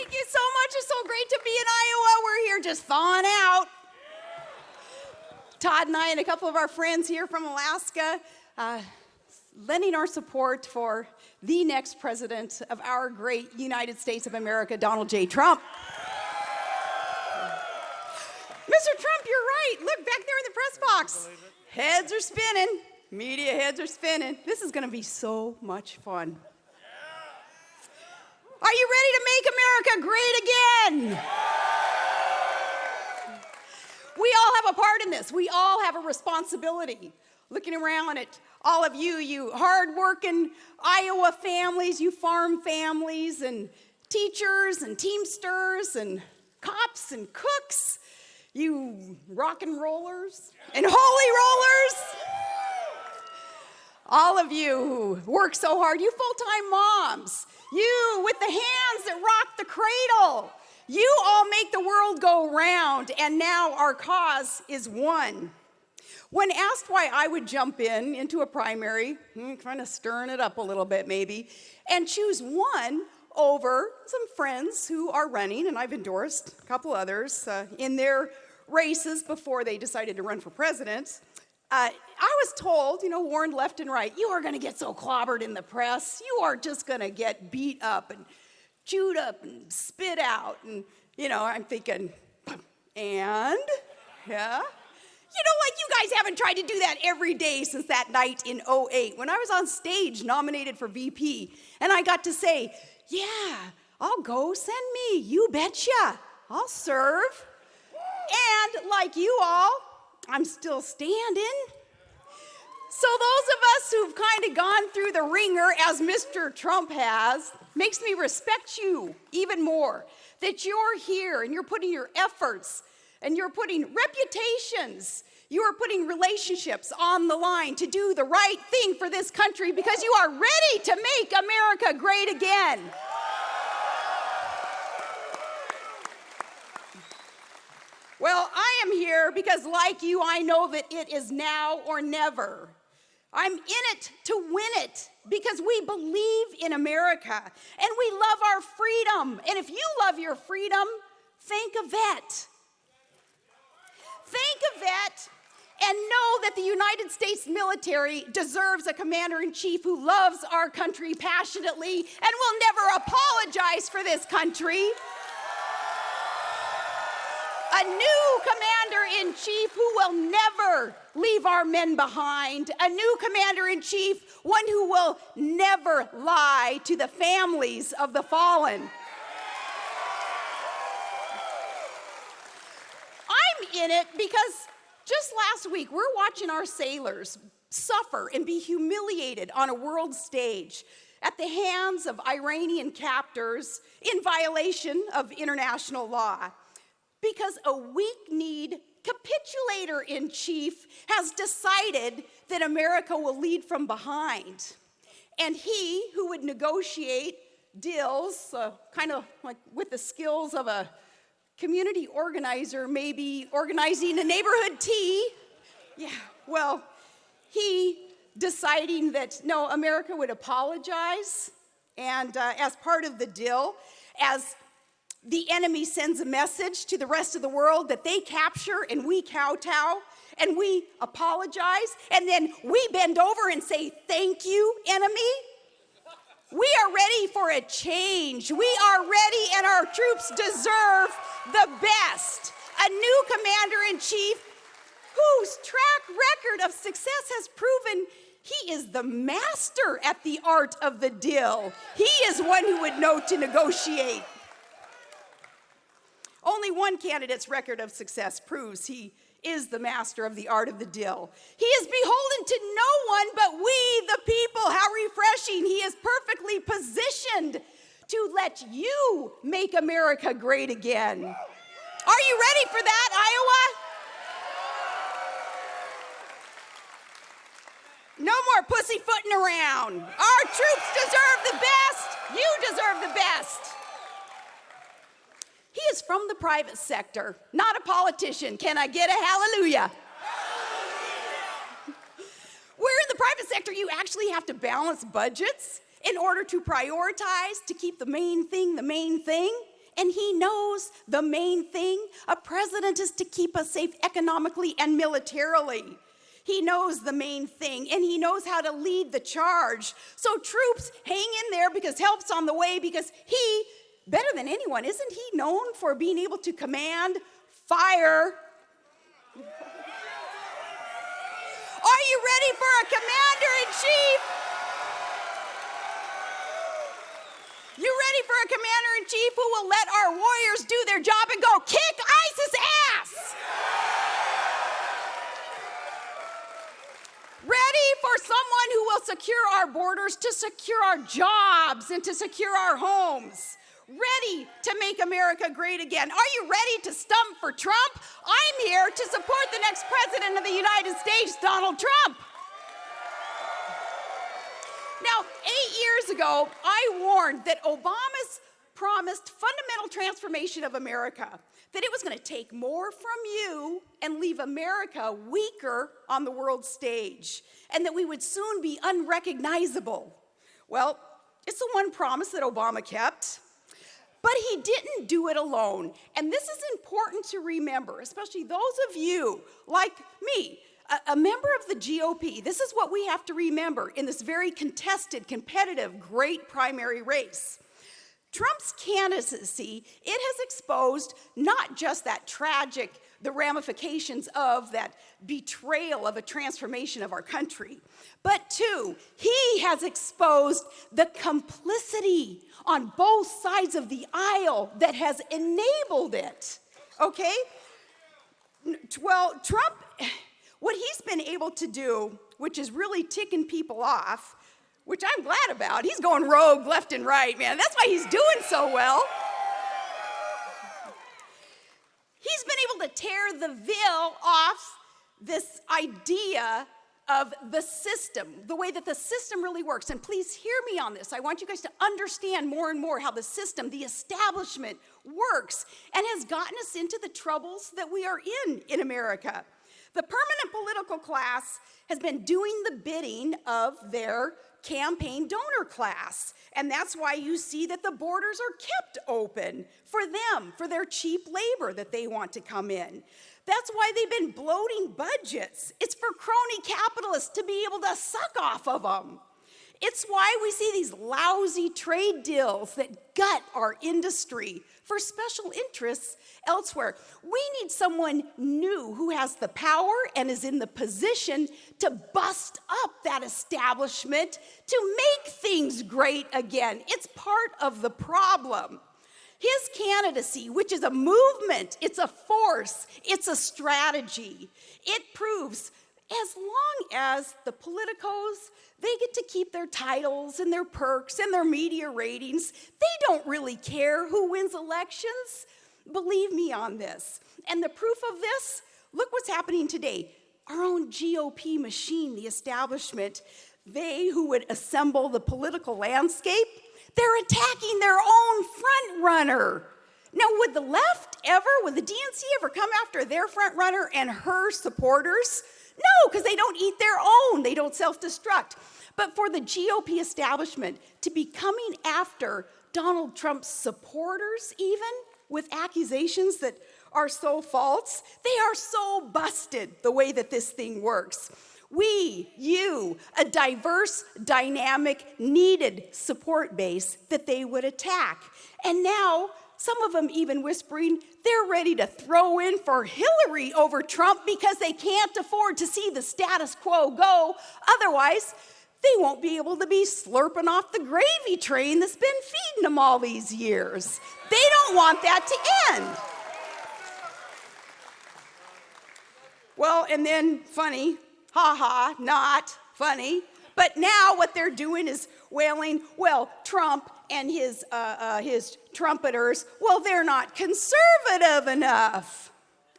Thank you so much. It's so great to be in Iowa. We're here just thawing out. Todd and I and a couple of our friends here from Alaska, lending our support for the next president of our great United States of America, Donald J. Trump. Mr. Trump, you're right. Look back there in the press box. Heads are spinning. Media heads are spinning. This is going to be so much fun. Are you ready to make America great again? We all have a part in this. We all have a responsibility. Looking around at all of you, you hardworking Iowa families, you farm families, and teachers and teamsters and cops and cooks, you rock and rollers and holy rollers. All of you who work so hard, you full-time moms, you with the hands that rock the cradle, you all make the world go round, and now our cause is won. When asked why I would jump into a primary, kind of stirring it up a little bit maybe, and choose one over some friends who are running, and I've endorsed a couple others in their races before they decided to run for president, I was told, warned left and right, you are going to get so clobbered in the press. You are just going to get beat up and chewed up and spit out. And, I'm thinking, and? Yeah? Like you guys haven't tried to do that every day since that night in 2008 when I was on stage nominated for VP. And I got to say, yeah, I'll go, send me, you betcha. I'll serve. And like you all, I'm still standing. So those of us who've kind of gone through the ringer as Mr. Trump has, makes me respect you even more. That you're here and you're putting your efforts and you're putting reputations, you are putting relationships on the line to do the right thing for this country because you are ready to make America great again. Well, I am here because, like you, I know that it is now or never. I'm in it to win it because we believe in America and we love our freedom. And if you love your freedom, thank a vet. Thank a vet and know that the United States military deserves a commander-in-chief who loves our country passionately and will never apologize for this country. A new commander-in-chief who will never leave our men behind. A new commander-in-chief, one who will never lie to the families of the fallen. I'm in it because just last week, we're watching our sailors suffer and be humiliated on a world stage at the hands of Iranian captors in violation of international law. Because a weak-kneed capitulator-in-chief has decided that America will lead from behind. And he who would negotiate deals, kind of like with the skills of a community organizer, maybe organizing a neighborhood tea. Yeah, well, he deciding that, no, America would apologize. And as part of the deal, as the enemy sends a message to the rest of the world that they capture and we kowtow and we apologize and then we bend over and say, thank you, enemy. We are ready for a change. We are ready and our troops deserve the best. A new commander-in-chief whose track record of success has proven he is the master at the art of the deal. He is one who would know to negotiate. Only one candidate's record of success proves he is the master of the art of the deal. He is beholden to no one but we, the people. How refreshing. He is perfectly positioned to let you make America great again. Are you ready for that, Iowa? No more pussyfooting around. Our troops deserve the best. You deserve the best. He is from the private sector, not a politician. Can I get a hallelujah? Hallelujah. Where in the private sector you actually have to balance budgets in order to prioritize, to keep the main thing, And he knows the main thing, a president is to keep us safe economically and militarily. He knows the main thing, and he knows how to lead the charge. So troops, hang in there because help's on the way, because he, better than anyone, isn't he known for being able to command fire? Are you ready for a commander-in-chief? You ready for a commander-in-chief who will let our warriors do their job and go kick ISIS ass? Ready for someone who will secure our borders, to secure our jobs, and to secure our homes? Ready to make America great again? Are you ready to stump for Trump? I'm here to support the next president of the United States, Donald Trump. Now, 8 years ago, I warned that Obama's promised fundamental transformation of America, that it was going to take more from you and leave America weaker on the world stage, and that we would soon be unrecognizable. Well, it's the one promise that Obama kept. But he didn't do it alone. And this is important to remember, especially those of you like me, a member of the GOP. This is what we have to remember in this very contested, competitive, great primary race. Trump's candidacy, it has exposed not just that tragic, the ramifications of that betrayal of a transformation of our country, but two, he has exposed the complicity on both sides of the aisle that has enabled it, okay? Well, Trump, what he's been able to do, which is really ticking people off, which I'm glad about, he's going rogue left and right, man. That's why he's doing so well. He's been able to tear the veil off this idea of the system, the way that the system really works. And please hear me on this. I want you guys to understand more and more how the system, the establishment, works and has gotten us into the troubles that we are in America. The permanent political class has been doing the bidding of their campaign donor class. And that's why you see that the borders are kept open for them, for their cheap labor that they want to come in. That's why they've been bloating budgets. It's for crony capitalists to be able to suck off of them. It's why we see these lousy trade deals that gut our industry for special interests elsewhere. We need someone new who has the power and is in the position to bust up that establishment to make things great again. It's part of the problem. His candidacy, which is a movement, it's a force, it's a strategy. It proves as long as the politicos, they get to keep their titles and their perks and their media ratings, they don't really care who wins elections. Believe me on this. And the proof of this, look what's happening today. Our own GOP machine, the establishment, they who would assemble the political landscape, they're attacking their own front runner. Now, would the left ever, would the DNC ever come after their front runner and her supporters? No, because they don't eat their own. They don't self-destruct. But for the GOP establishment to be coming after Donald Trump's supporters, even with accusations that are so false, they are so busted the way that this thing works. We, you, a diverse, dynamic, needed support base that they would attack. And now, some of them even whispering they're ready to throw in for Hillary over Trump because they can't afford to see the status quo go. Otherwise, they won't be able to be slurping off the gravy train that's been feeding them all these years. They don't want that to end. Well, and then funny, not funny. But now what they're doing is wailing, well, Trump and his trumpeters, well, they're not conservative enough.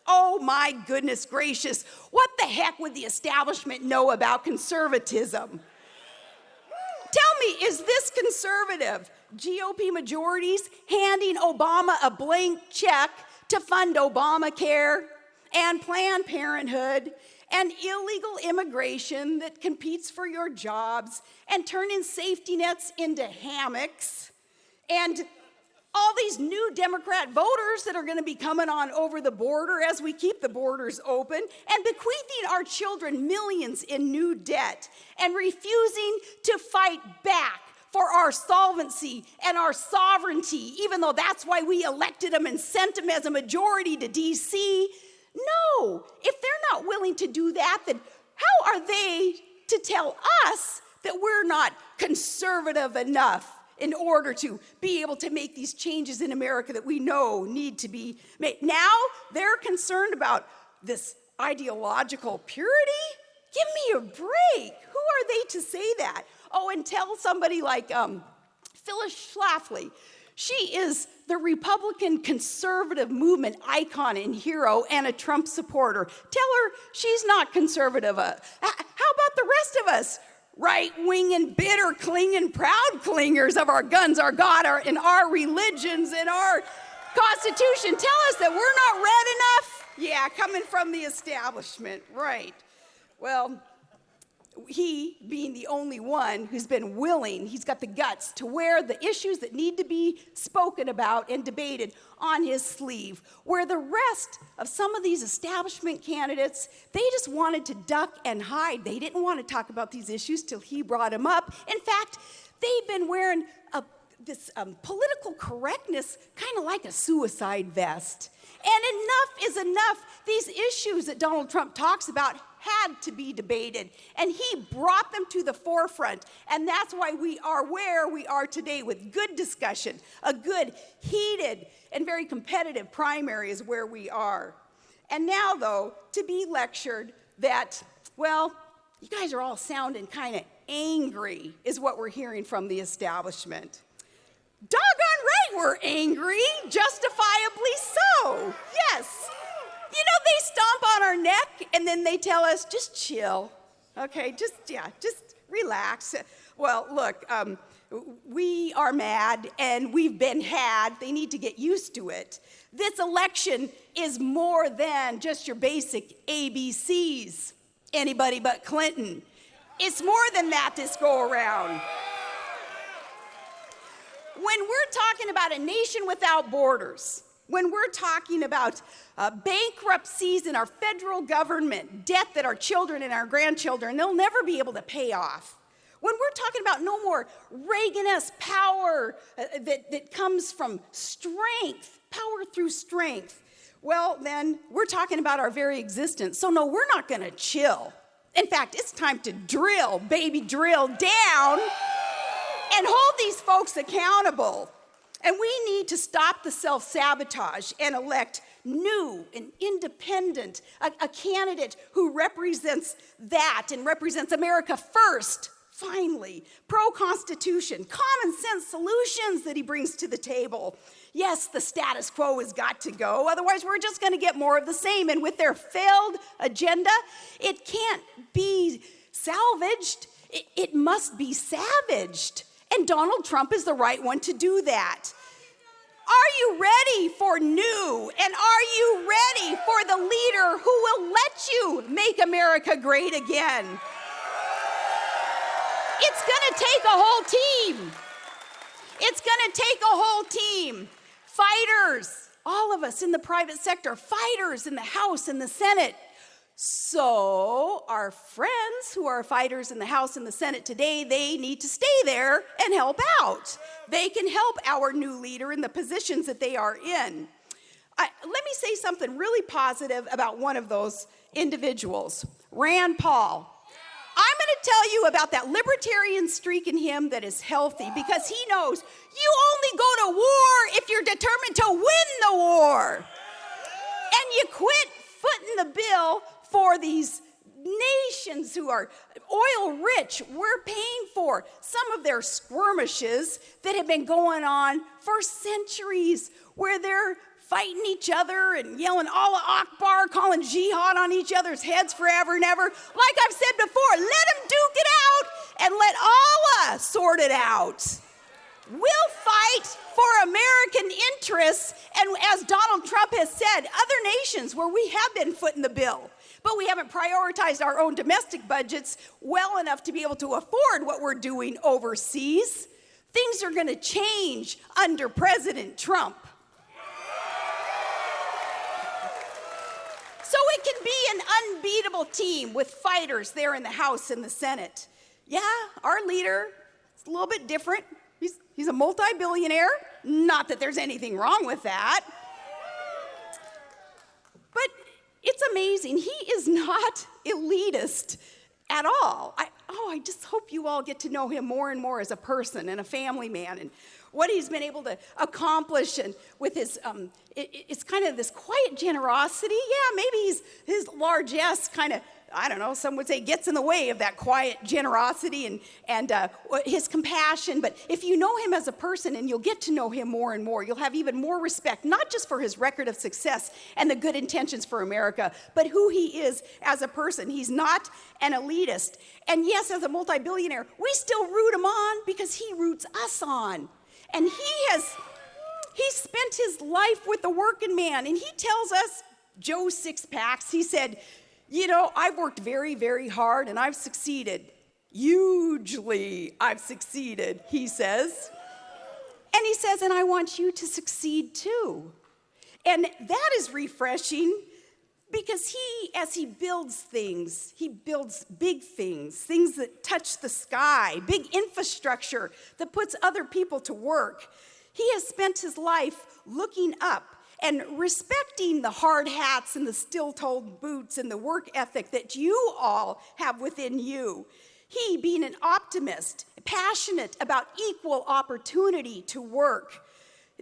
Oh my goodness gracious, what the heck would the establishment know about conservatism? Tell me, is this conservative? GOP majorities handing Obama a blank check to fund Obamacare and Planned Parenthood and illegal immigration that competes for your jobs and turning safety nets into hammocks and all these new Democrat voters that are going to be coming on over the border as we keep the borders open, and bequeathing our children millions in new debt, and refusing to fight back for our solvency and our sovereignty, even though that's why we elected them and sent them as a majority to D.C. No, if they're not willing to do that, then how are they to tell us that we're not conservative enough in order to be able to make these changes in America that we know need to be made? Now they're concerned about this ideological purity? Give me a break. Who are they to say that? Oh, and tell somebody like Phyllis Schlafly. She is the Republican conservative movement icon and hero and a Trump supporter. Tell her she's not conservative. How about the rest of us? Right-wing and bitter, clinging, proud clingers of our guns, our God, and our religions and our Constitution. Tell us that we're not red enough? Yeah, coming from the establishment, right. Well, he, being the only one who's been willing, he's got the guts to wear the issues that need to be spoken about and debated on his sleeve, where the rest of some of these establishment candidates, they just wanted to duck and hide. They didn't want to talk about these issues till he brought them up. In fact, they've been wearing this political correctness kind of like a suicide vest. And enough is enough. These issues that Donald Trump talks about had to be debated, and he brought them to the forefront, and that's why we are where we are today with good discussion. A good, heated, and very competitive primary is where we are. And now, though, to be lectured that, well, you guys are all sounding kind of angry is what we're hearing from the establishment. Doggone right we're angry, justifiably so, yes. You know, they stomp on our neck and then they tell us, just chill, okay, just relax. Well, look, we are mad and we've been had. They need to get used to it. This election is more than just your basic ABCs, anybody but Clinton. It's more than that this go around. When we're talking about a nation without borders, when we're talking about bankruptcies in our federal government, debt that our children and our grandchildren, they'll never be able to pay off. When we're talking about no more Reagan-esque power that comes from strength, power through strength, well, then we're talking about our very existence. So no, we're not going to chill. In fact, it's time to drill, baby, drill down and hold these folks accountable. And we need to stop the self-sabotage and elect new and independent, a candidate who represents that and represents America first, finally. Pro-Constitution, common sense solutions that he brings to the table. Yes, the status quo has got to go, otherwise we're just going to get more of the same. And with their failed agenda, it can't be salvaged, it must be savaged. And Donald Trump is the right one to do that. Are you ready for new? And are you ready for the leader who will let you make America great again? It's going to take a whole team. It's going to take a whole team. Fighters, all of us in the private sector, fighters in the House and the Senate. So our friends who are fighters in the House and the Senate today, they need to stay there and help out. They can help our new leader in the positions that they are in. Let me say something really positive about one of those individuals, Rand Paul. I'm going to tell you about that libertarian streak in him that is healthy, because he knows you only go to war if you're determined to win the war. And you quit footing the bill for these nations who are oil rich. We're paying for some of their skirmishes that have been going on for centuries, where they're fighting each other and yelling Allah Akbar, calling jihad on each other's heads forever and ever. Like I've said before, let them duke it out and let Allah sort it out. We'll fight for American interests, and as Donald Trump has said, other nations where we have been footing the bill, but we haven't prioritized our own domestic budgets well enough to be able to afford what we're doing overseas. Things are going to change under President Trump. So it can be an unbeatable team with fighters there in the House and the Senate. Yeah, our leader is a little bit different. He's a multi-billionaire. Not that there's anything wrong with that. But it's amazing. He is not elitist at all. I just hope you all get to know him more and more as a person and a family man, and what he's been able to accomplish, and with his, it's kind of this quiet generosity. Yeah, maybe his largesse kind of, I don't know, some would say gets in the way of that quiet generosity and his compassion. But if you know him as a person, and you'll get to know him more and more, you'll have even more respect, not just for his record of success and the good intentions for America, but who he is as a person. He's not an elitist. And yes, as a multi-billionaire, we still root him on because he roots us on. And he spent his life with the working man, and he tells us, Joe Six-Packs, he said, you know, I've worked very, very hard, and I've succeeded. Hugely, I've succeeded, he says. And he says, and I want you to succeed too. And that is refreshing, because as he builds things, he builds big things that touch the sky, big infrastructure that puts other people to work. He has spent his life looking up and respecting the hard hats and the steel-toed boots and the work ethic that you all have within you. He, being an optimist, passionate about equal opportunity to work,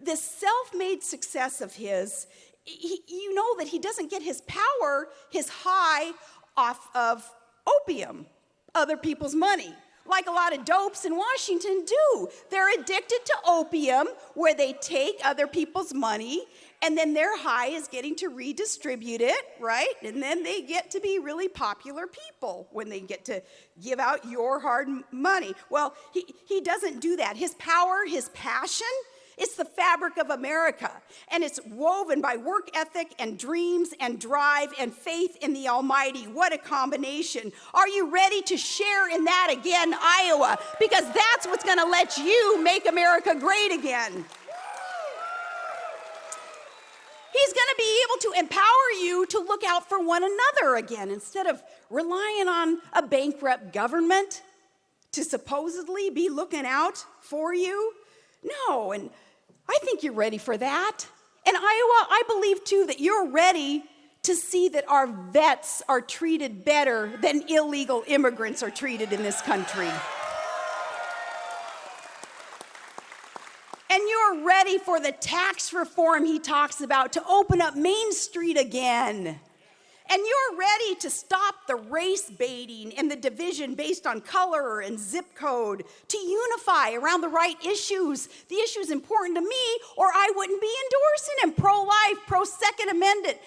this self-made success of his, you know that he doesn't get his power, his high, off of opium, other people's money, like a lot of dopes in Washington do. They're addicted to opium, where they take other people's money, and then their high is getting to redistribute it, right? And then they get to be really popular people when they get to give out your hard money. Well, he doesn't do that. His power, his passion, it's the fabric of America, and it's woven by work ethic and dreams and drive and faith in the Almighty. What a combination. Are you ready to share in that again, Iowa? Because that's what's going to let you make America great again. He's going to be able to empower you to look out for one another again, instead of relying on a bankrupt government to supposedly be looking out for you. No, and I think you're ready for that. And Iowa, I believe too that you're ready to see that our vets are treated better than illegal immigrants are treated in this country. And you're ready for the tax reform he talks about to open up Main Street again. And you're ready to stop the race baiting and the division based on color and zip code, to unify around the right issues, the issues important to me, or I wouldn't be endorsing him. Pro-life, pro-Second Amendment,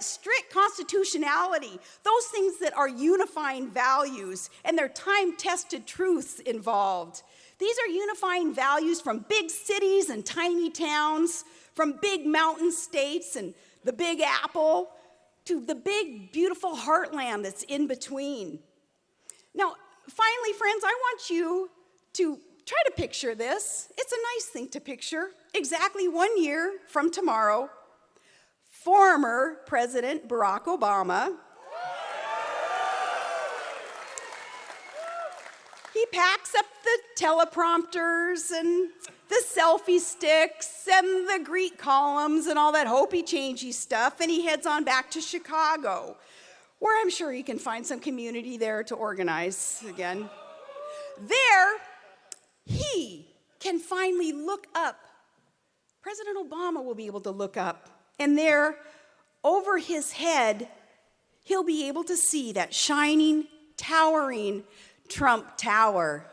strict constitutionality, those things that are unifying values, and there are time-tested truths involved. These are unifying values from big cities and tiny towns, from big mountain states and the Big Apple, to the big, beautiful heartland that's in between. Now, finally, friends, I want you to try to picture this. It's a nice thing to picture. Exactly 1 year from tomorrow, former President Barack Obama, he packs up the teleprompters and the selfie sticks and the Greek columns and all that hopey-changey stuff, and he heads on back to Chicago, where I'm sure he can find some community there to organize again. There, he can finally look up. President Obama will be able to look up, and there, over his head, he'll be able to see that shining, towering Trump Tower.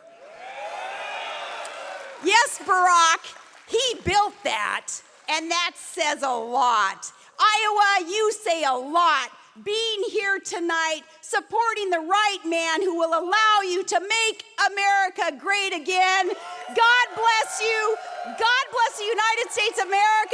Yes, Barack, he built that, and that says a lot. Iowa, you say a lot. Being here tonight, supporting the right man who will allow you to make America great again. God bless you. God bless the United States of America.